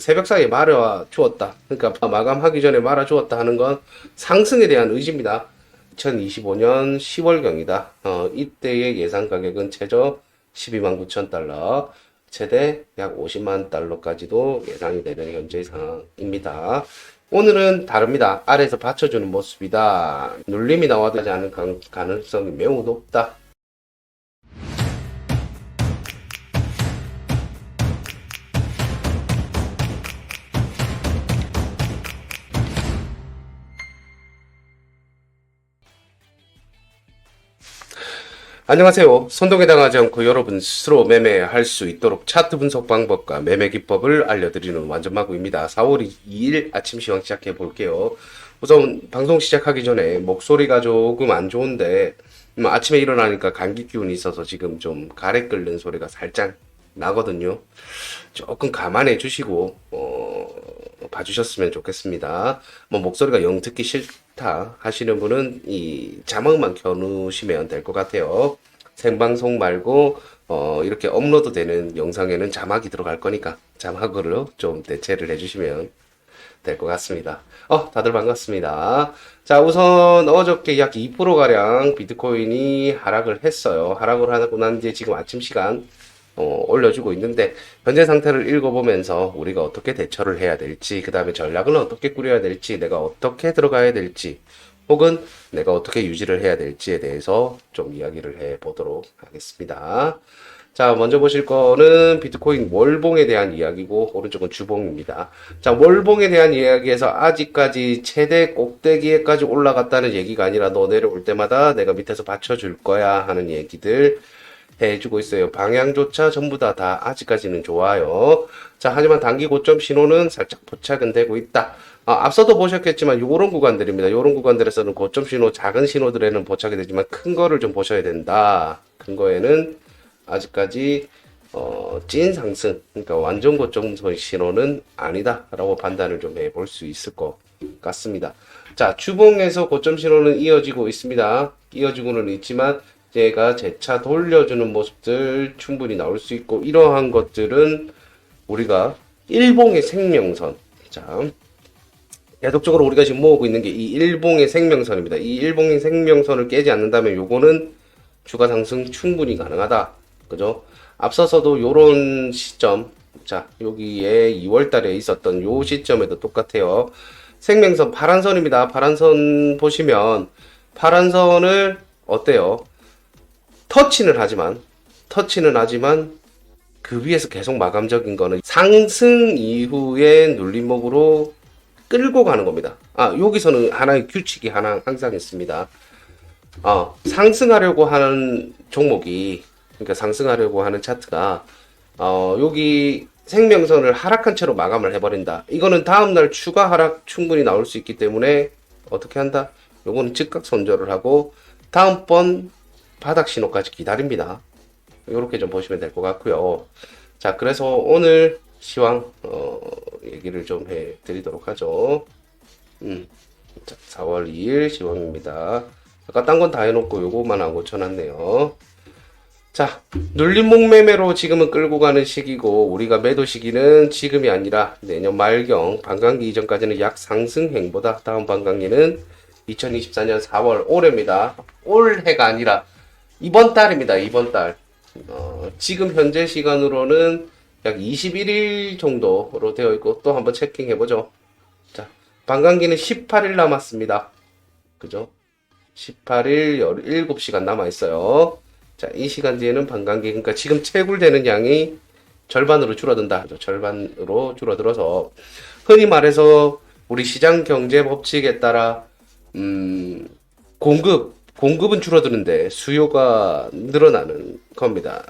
새벽 사이에 말아 주었다. 그러니까 마감하기 전에 말아 주었다 하는 건 상승에 대한 의지입니다. 2025년 10월경이다. 이때의 예상 가격은 최저 12만 9천 달러, 최대 약 50만 달러까지도 예상이 되는 현재 상황입니다. 오늘은 다릅니다. 아래에서 받쳐주는 모습이다. 눌림이 나와도 되지 않을 가능성이 매우 높다. 안녕하세요. 손동에 당하지 않고 여러분 스스로 매매할 수 있도록 차트 분석 방법과 매매 기법을 알려드리는 완전마구입니다. 4월 2일 아침 시황 시작해 볼게요. 우선 방송 시작하기 전에 목소리가 조금 안 좋은데 아침에 일어나니까 감기 기운이 있어서 지금 좀 가래 끓는 소리가 살짝 나거든요. 조금 감안해 주시고 봐주셨으면 좋겠습니다. 뭐 목소리가 영 듣기 싫다 하시는 분은 이 자막만 켜놓으시면 될 것 같아요. 생방송 말고 이렇게 업로드되는 영상에는 자막이 들어갈 거니까 자막으로 좀 대체를 해주시면 될 것 같습니다. 다들 반갑습니다. 자, 우선 어저께 약 2%가량 비트코인이 하락을 했어요. 하락을 하고 난 뒤에 지금 아침 시간 올려주고 있는데 현재 상태를 읽어보면서 우리가 어떻게 대처를 해야 될지, 그 다음에 전략은 어떻게 꾸려야 될지, 내가 어떻게 들어가야 될지, 혹은 내가 어떻게 유지를 해야 될지에 대해서 좀 이야기를 해보도록 하겠습니다. 자, 먼저 보실 거는 비트코인 월봉에 대한 이야기고, 오른쪽은 주봉입니다. 자, 월봉에 대한 이야기에서 아직까지 최대 꼭대기에까지 올라갔다는 얘기가 아니라 너 내려올 때마다 내가 밑에서 받쳐줄 거야 하는 얘기들 해주고 있어요. 방향조차 전부 다 아직까지는 좋아요. 자, 하지만 단기 고점 신호는 살짝 포착은 되고 있다. 앞서도 보셨겠지만 요런 구간들입니다. 요런 구간들에서는 고점 신호, 작은 신호들에는 포착이 되지만 큰 거를 좀 보셔야 된다. 큰 거에는 아직까지 찐 상승, 그러니까 완전 고점 신호는 아니다 라고 판단을 좀 해볼 수 있을 것 같습니다. 자, 주봉에서 고점 신호는 이어지고 있습니다. 이어지고는 있지만 제가 재차 돌려주는 모습들 충분히 나올 수 있고, 이러한 것들은 우리가 일봉의 생명선, 자, 계속적으로 우리가 지금 모으고 있는 게 이 일봉의 생명선입니다. 이 일봉의 생명선을 깨지 않는다면 요거는 주가 상승 충분히 가능하다. 그죠? 앞서서도 요런 시점, 자, 여기에 2월 달에 있었던 요 시점에도 똑같아요. 생명선 파란선입니다. 파란선 보시면 파란선을 어때요? 터치는 하지만 그 위에서 계속 마감적인 거는 상승 이후에 눌림목으로 끌고 가는 겁니다. 여기서는 하나의 규칙이 항상 있습니다. 상승하려고 하는 종목이, 그러니까 상승하려고 하는 차트가, 여기 생명선을 하락한 채로 마감을 해버린다. 이거는 다음날 추가 하락 충분히 나올 수 있기 때문에 어떻게 한다? 요거는 즉각 손절을 하고 다음번 바닥 신호까지 기다립니다. 이렇게 좀 보시면 될 것 같고요. 자, 그래서 오늘 시황 얘기를 좀 해드리도록 하죠. 자, 4월 2일 시황입니다. 아까 딴 건 다 해놓고 요거만 안 고쳐놨네요. 자, 눌림목 매매로 지금은 끌고 가는 시기고, 우리가 매도 시기는 지금이 아니라 내년 말경 반감기 이전까지는 약 상승 행보다. 다음 반감기는 2024년 4월 올해입니다. 올해가 아니라 이번 달입니다. 이번 달. 지금 현재 시간으로는 약 21일 정도로 되어 있고, 또 한번 체킹해보죠. 자, 반감기는 18일 남았습니다. 그죠? 18일 17시간 남아있어요. 자, 이 시간 뒤에는 반감기, 그러니까 지금 채굴되는 양이 절반으로 줄어든다. 절반으로 줄어들어서, 흔히 말해서 우리 시장 경제 법칙에 따라, 공급은 줄어드는데 수요가 늘어나는 겁니다.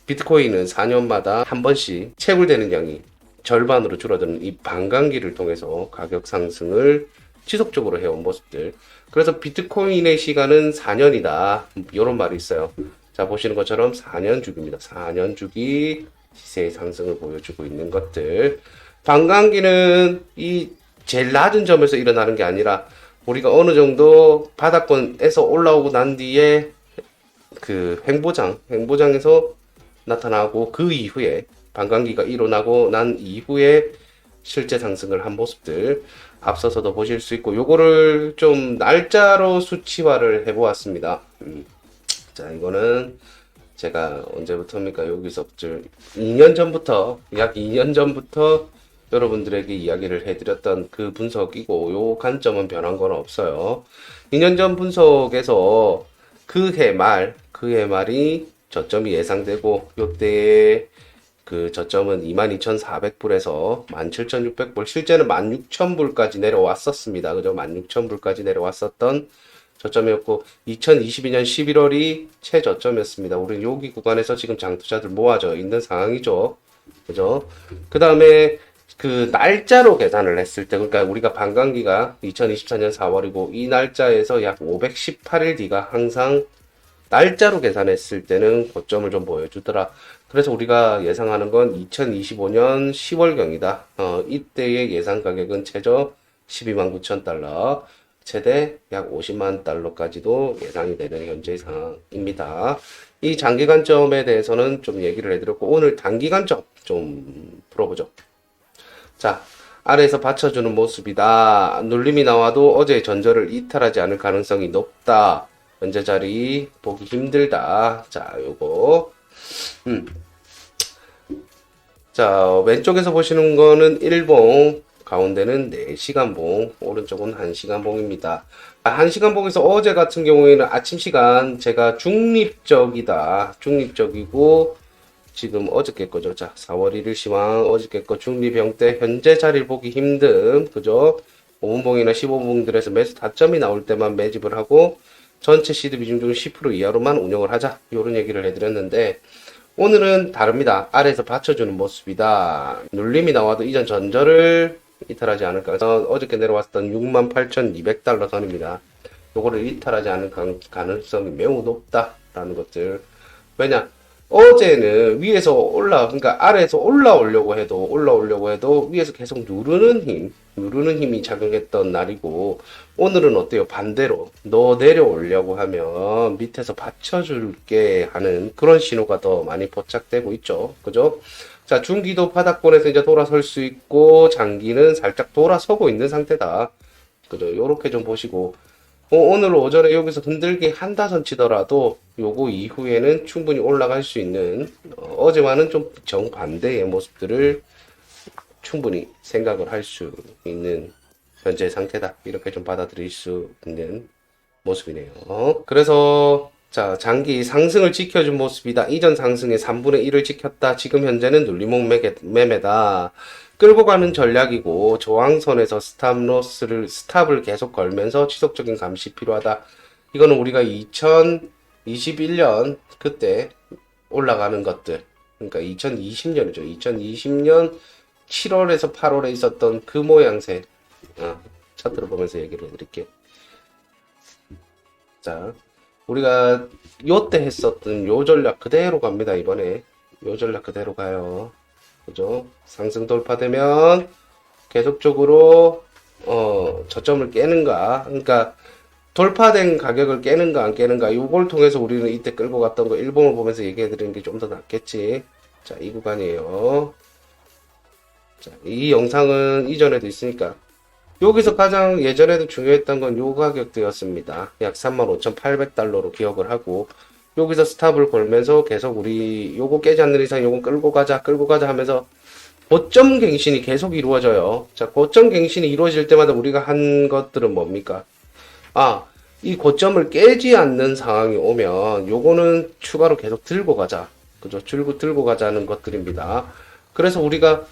비트코인은 4년마다 한 번씩 채굴되는 양이 절반으로 줄어드는 이 반감기를 통해서 가격 상승을 지속적으로 해온 모습들. 그래서 비트코인의 시간은 4년이다. 이런 말이 있어요. 자, 보시는 것처럼 4년 주기입니다. 4년 주기 시세의 상승을 보여주고 있는 것들. 반감기는 이 제일 낮은 점에서 일어나는 게 아니라 우리가 어느 정도 바닥권에서 올라오고 난 뒤에 그 횡보장에서 나타나고, 그 이후에 반감기가 일어나고 난 이후에 실제 상승을 한 모습들 앞서서도 보실 수 있고, 요거를 좀 날짜로 수치화를 해보았습니다. 자, 이거는 제가 언제부터입니까? 여기서부터 2년 전부터, 약 2년 전부터 여러분들에게 이야기를 해드렸던 그 분석이고, 요 관점은 변한 건 없어요. 2년 전 분석에서 그 해 말이 저점이 예상되고, 요때 그 저점은 22,400불에서 17,600불, 실제는 16,000불까지 내려왔었습니다. 그죠? 16,000불까지 내려왔었던 저점이었고, 2022년 11월이 최저점이었습니다. 우리는 여기 구간에서 지금 장투자들 모아져 있는 상황이죠. 그죠? 그 다음에 그 날짜로 계산을 했을 때, 그러니까 우리가 반감기가 2024년 4월이고, 이 날짜에서 약 518일 뒤가 항상 날짜로 계산했을 때는 고점을 좀 보여주더라. 그래서 우리가 예상하는 건 2025년 10월경이다. 이때의 예상 가격은 최저 12만 9천 달러, 최대 약 50만 달러까지도 예상이 되는 현재 상황입니다. 이 장기 관점에 대해서는 좀 얘기를 해드렸고, 오늘 단기 관점 좀 풀어보죠. 자, 아래에서 받쳐주는 모습이다. 눌림이 나와도 어제의 전저를 이탈하지 않을 가능성이 높다. 현재 자리 보기 힘들다. 자, 요거. 자, 왼쪽에서 보시는 거는 일봉, 가운데는 4시간봉, 오른쪽은 1시간봉입니다. 1시간봉에서 어제 같은 경우에는 아침 시간 제가 중립적이다. 중립적이고, 지금 어저께 거죠. 자, 4월 1일 시황, 어저께 거 중립형태, 현재 자리를 보기 힘듦. 그죠? 5분봉이나 15분봉들에서 매수 타점이 나올 때만 매집을 하고, 전체 시드 비중 중 10% 이하로만 운영을 하자. 요런 얘기를 해드렸는데, 오늘은 다릅니다. 아래에서 받쳐주는 모습이다. 눌림이 나와도 이전 전저를 이탈하지 않을까. 어저께 내려왔던 68,200달러 선입니다. 요거를 이탈하지 않을 가능성이 매우 높다라는 것들. 왜냐? 어제는 위에서 그러니까 아래에서 올라오려고 해도 위에서 계속 누르는 힘이 작용했던 날이고, 오늘은 어때요? 반대로 너 내려오려고 하면 밑에서 받쳐줄게 하는 그런 신호가 더 많이 포착되고 있죠. 그죠? 자, 중기도 바닥권에서 이제 돌아설 수 있고, 장기는 살짝 돌아서고 있는 상태다. 그죠? 요렇게 좀 보시고, 오늘 오전에 여기서 흔들기 한다선 치더라도 요거 이후에는 충분히 올라갈 수 있는, 어제와는 좀 정반대의 모습들을 충분히 생각을 할 수 있는 현재 상태다. 이렇게 좀 받아들일 수 있는 모습이네요. 그래서 자, 장기 상승을 지켜준 모습이다. 이전 상승의 3분의 1을 지켰다. 지금 현재는 눌림목 매매다. 끌고 가는 전략이고, 저항선에서 스탑을 계속 걸면서 지속적인 감시 필요하다. 이거는 우리가 2021년 그때 올라가는 것들, 그러니까 2020년이죠. 2020년 7월에서 8월에 있었던 그 모양새, 차트를 보면서 얘기를 해드릴게요. 자, 우리가 요때 했었던 요 전략 그대로 갑니다. 이번에 요 전략 그대로 가요. 그죠? 상승 돌파되면 계속적으로 저점을 깨는가, 그러니까 돌파된 가격을 깨는가 안 깨는가, 요걸 통해서 우리는 이때 끌고 갔던 거 일봉을 보면서 얘기해 드리는 게 좀 더 낫겠지. 자, 이 구간이에요. 자, 이 영상은 이전에도 있으니까, 여기서 가장 예전에도 중요했던 건 요 가격대였습니다. 약 35,800달러로 기억을 하고, 여기서 스탑을 걸면서 계속 우리 요거 깨지 않는 이상 요거 끌고 가자 하면서 고점 갱신이 계속 이루어져요. 자, 고점 갱신이 이루어질 때마다 우리가 한 것들은 뭡니까? 이 고점을 깨지 않는 상황이 오면 요거는 추가로 계속 들고 가자. 그죠? 들고 가자는 것들입니다. 그래서 우리가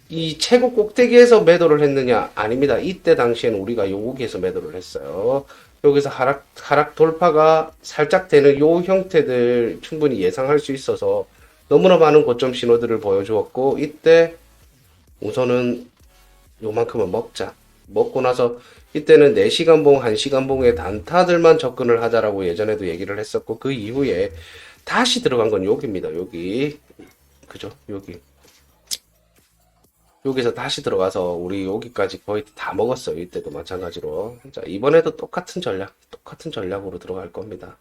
이 최고 꼭대기에서 매도를 했느냐? 아닙니다. 이때 당시에는 우리가 여기에서 매도를 했어요. 여기서 하락 돌파가 살짝 되는 요 형태들 충분히 예상할 수 있어서 너무나 많은 고점 신호들을 보여주었고, 이때 우선은 요만큼은 먹자. 먹고 나서 이때는 4시간봉, 1시간봉의 단타들만 접근을 하자라고 예전에도 얘기를 했었고, 그 이후에 다시 들어간 건 여기입니다. 여기. 그죠? 여기서 다시 들어가서 우리 여기까지 거의 다 먹었어요. 이때도 마찬가지로. 자, 이번에도 똑같은 전략으로 들어갈 겁니다.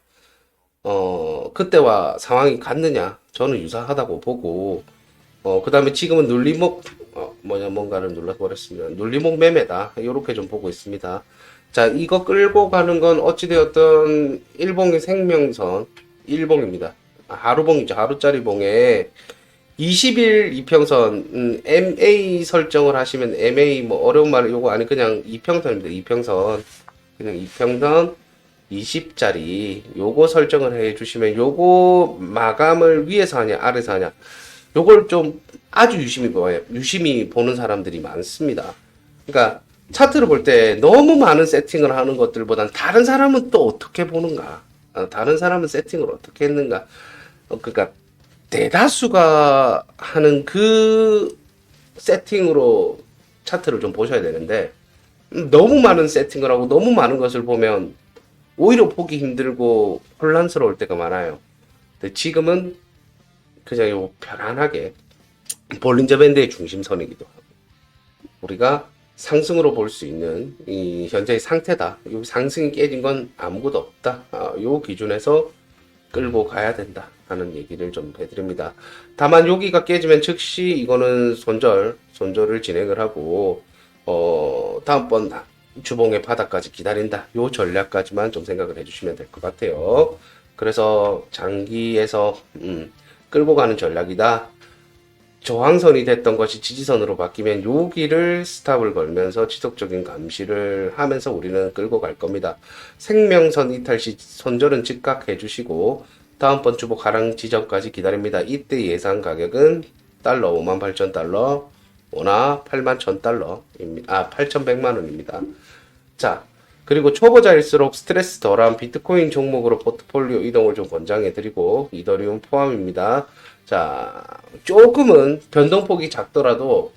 그때와 상황이 같느냐? 저는 유사하다고 보고, 그 다음에 지금은 눌림목, 뭔가를 눌러서 버렸습니다. 눌림목 매매다. 요렇게 좀 보고 있습니다. 자, 이거 끌고 가는 건 어찌되었던 일봉의 생명선, 일봉입니다. 하루봉이죠. 하루짜리 봉에 20일 이평선, MA 설정을 하시면 MA 뭐 어려운 말 요거 아니 그냥 이평선입니다. 이평선. 그냥 이평선 20짜리 요거 설정을 해 주시면 요거 마감을 위에서 하냐 아래서 하냐 요걸 좀 아주 유심히 보는 사람들이 많습니다. 그러니까 차트를 볼 때 너무 많은 세팅을 하는 것들보단 다른 사람은 또 어떻게 보는가, 다른 사람은 세팅을 어떻게 했는가, 그러니까 대다수가 하는 그 세팅으로 차트를 좀 보셔야 되는데 너무 많은 세팅을 하고 너무 많은 것을 보면 오히려 보기 힘들고 혼란스러울 때가 많아요. 근데 지금은 그냥 요 편안하게 볼린저 밴드의 중심선이기도 하고 우리가 상승으로 볼 수 있는 이 현재의 상태다. 요 상승이 깨진 건 아무것도 없다. 요 기준에서 끌고 가야 된다 하는 얘기를 좀 해드립니다. 다만 여기가 깨지면 즉시 이거는 손절을 진행을 하고 다음번 주봉의 바닥까지 기다린다. 요 전략까지만 좀 생각을 해주시면 될 것 같아요. 그래서 장기에서 끌고 가는 전략이다. 저항선이 됐던 것이 지지선으로 바뀌면 여기를 스탑을 걸면서 지속적인 감시를 하면서 우리는 끌고 갈 겁니다. 생명선 이탈 시 손절은 즉각 해주시고 다음번 주봉 하락 지점까지 기다립니다. 이때 예상 가격은 달러 58,000달러, 원화 81,000달러입니다. 8,100만원입니다. 자, 그리고 초보자일수록 스트레스 덜한 비트코인 종목으로 포트폴리오 이동을 좀 권장해드리고 이더리움 포함입니다. 자, 조금은 변동폭이 작더라도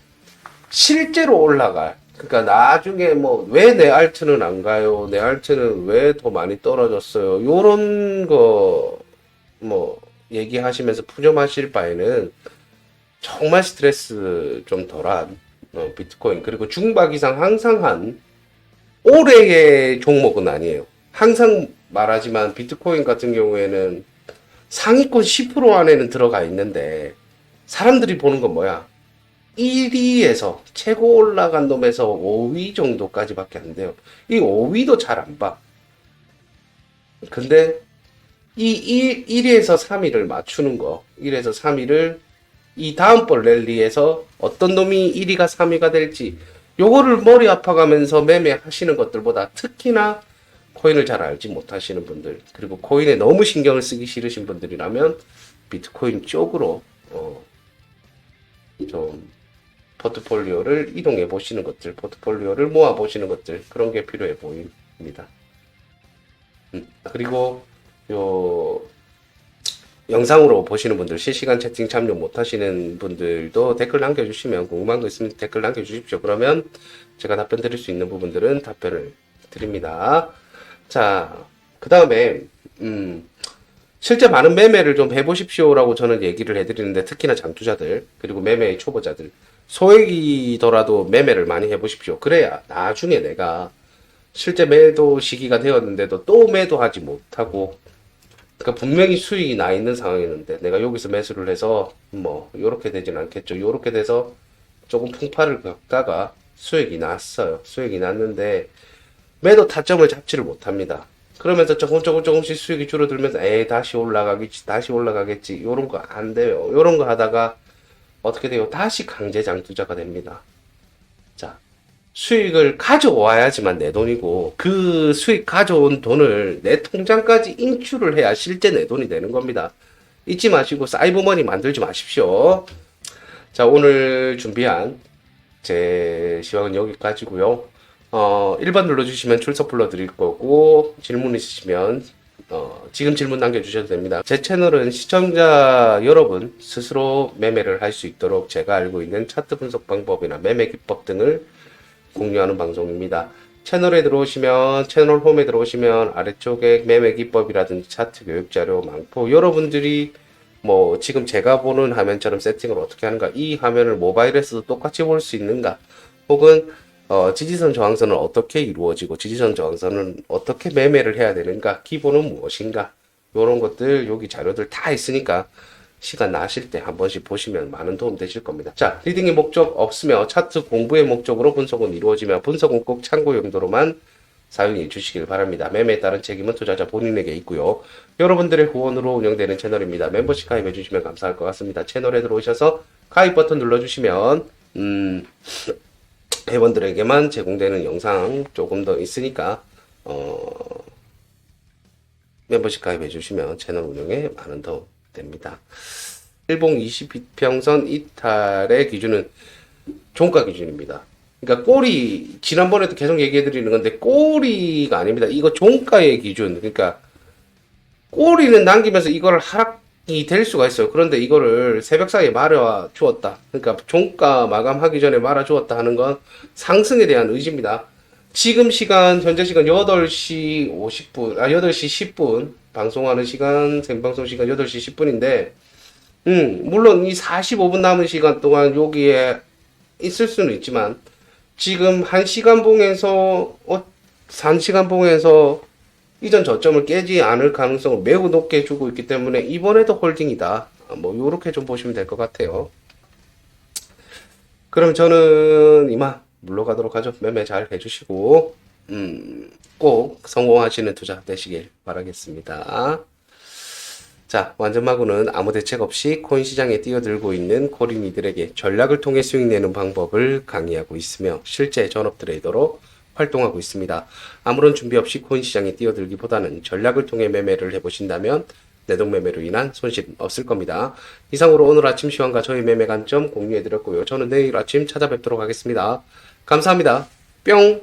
실제로 올라갈, 그러니까 나중에 뭐 왜 내 알트는 안 가요? 내 알트는 왜 더 많이 떨어졌어요? 요런 거 뭐 얘기하시면서 푸념하실 바에는 정말 스트레스 좀 덜한 비트코인, 그리고 중박 이상 항상 한 올해의 종목은 아니에요. 항상 말하지만 비트코인 같은 경우에는 상위권 10% 안에는 들어가 있는데 사람들이 보는 건 뭐야? 1위에서 최고 올라간 놈에서 5위 정도까지밖에 안 돼요. 이 5위도 잘 안 봐. 근데 이 1위에서 3위를 맞추는 거, 1위에서 3위를 이 다음번 랠리에서 어떤 놈이 1위가 3위가 될지 요거를 머리 아파가면서 매매하시는 것들보다 특히나 코인을 잘 알지 못하시는 분들, 그리고 코인에 너무 신경을 쓰기 싫으신 분들이라면 비트코인 쪽으로 좀 포트폴리오를 이동해 보시는 것들, 포트폴리오를 모아 보시는 것들, 그런 게 필요해 보입니다. 그리고 요 영상으로 보시는 분들, 실시간 채팅 참여 못 하시는 분들도 댓글 남겨주시면, 궁금한 거 있으면 댓글 남겨주십시오. 그러면 제가 답변 드릴 수 있는 부분들은 답변을 드립니다. 자, 그 다음에 실제 많은 매매를 좀 해보십시오라고 저는 얘기를 해드리는데, 특히나 장투자들 그리고 매매의 초보자들, 소액이더라도 매매를 많이 해보십시오. 그래야 나중에 내가 실제 매도 시기가 되었는데도 또 매도하지 못하고, 그러니까 분명히 수익이 나 있는 상황이었는데 내가 여기서 매수를 해서 뭐 요렇게 되진 않겠죠. 요렇게 돼서 조금 풍파를 겪다가 수익이 났어요. 수익이 났는데 매도 타점을 잡지를 못합니다. 그러면서 조금씩 수익이 줄어들면서 다시 올라가겠지 요런 거 안 돼요. 요런 거 하다가 어떻게 돼요? 다시 강제장 투자가 됩니다. 자, 수익을 가져와야지만 내 돈이고, 그 수익 가져온 돈을 내 통장까지 인출을 해야 실제 내 돈이 되는 겁니다. 잊지 마시고 사이버머니 만들지 마십시오. 자, 오늘 준비한 제 시황은 여기까지고요. 1번 눌러주시면 출석 불러드릴 거고, 질문 있으시면 지금 질문 남겨주셔도 됩니다. 제 채널은 시청자 여러분 스스로 매매를 할 수 있도록 제가 알고 있는 차트 분석 방법이나 매매 기법 등을 공유하는 방송입니다. 채널에 들어오시면, 채널 홈에 들어오시면 아래쪽에 매매 기법이라든지 차트 교육 자료 많고, 여러분들이 뭐 지금 제가 보는 화면처럼 세팅을 어떻게 하는가, 이 화면을 모바일에서도 똑같이 볼 수 있는가, 혹은 지지선 저항선은 어떻게 이루어지고 지지선 저항선은 어떻게 매매를 해야 되는가, 기본은 무엇인가, 이런 것들 여기 자료들 다 있으니까 시간 나실 때 한 번씩 보시면 많은 도움 되실 겁니다. 자, 리딩의 목적 없으며 차트 공부의 목적으로 분석은 이루어지며 분석은 꼭 참고 용도로만 사용해 주시길 바랍니다. 매매에 따른 책임은 투자자 본인에게 있고요. 여러분들의 후원으로 운영되는 채널입니다. 멤버십 가입해 주시면 감사할 것 같습니다. 채널에 들어오셔서 가입 버튼 눌러주시면 회원들에게만 제공되는 영상 조금 더 있으니까 멤버십 가입해 주시면 채널 운영에 많은 도움 됩니다. 일봉 20평선 이탈의 기준은 종가 기준입니다. 그러니까 꼬리, 지난번에도 계속 얘기해 드리는 건데 꼬리가 아닙니다. 이거 종가의 기준. 그러니까 꼬리는 남기면서 이걸 하락이 될 수가 있어요. 그런데 이거를 새벽 사이에 말아 주었다. 그러니까 종가 마감하기 전에 말아 주었다 하는 건 상승에 대한 의지입니다. 지금 시간, 현재 시간 8시 50분, 8시 10분, 방송하는 시간, 생방송 시간 8시 10분인데, 물론 이 45분 남은 시간 동안 여기에 있을 수는 있지만, 지금 1시간 봉에서, 3시간 봉에서 이전 저점을 깨지 않을 가능성을 매우 높게 주고 있기 때문에, 이번에도 홀딩이다. 뭐, 요렇게 좀 보시면 될 것 같아요. 그럼 저는 이만 물러가도록 하죠. 매매 잘 해주시고 꼭 성공하시는 투자 되시길 바라겠습니다. 자, 완전마구는 아무 대책 없이 코인 시장에 뛰어들고 있는 코린이들에게 전략을 통해 수익 내는 방법을 강의하고 있으며 실제 전업 트레이더로 활동하고 있습니다. 아무런 준비 없이 코인 시장에 뛰어들기보다는 전략을 통해 매매를 해보신다면 내동매매로 인한 손실은 없을 겁니다. 이상으로 오늘 아침 시황과 저의 매매 관점 공유해드렸고요. 저는 내일 아침 찾아뵙도록 하겠습니다. 감사합니다. 뿅!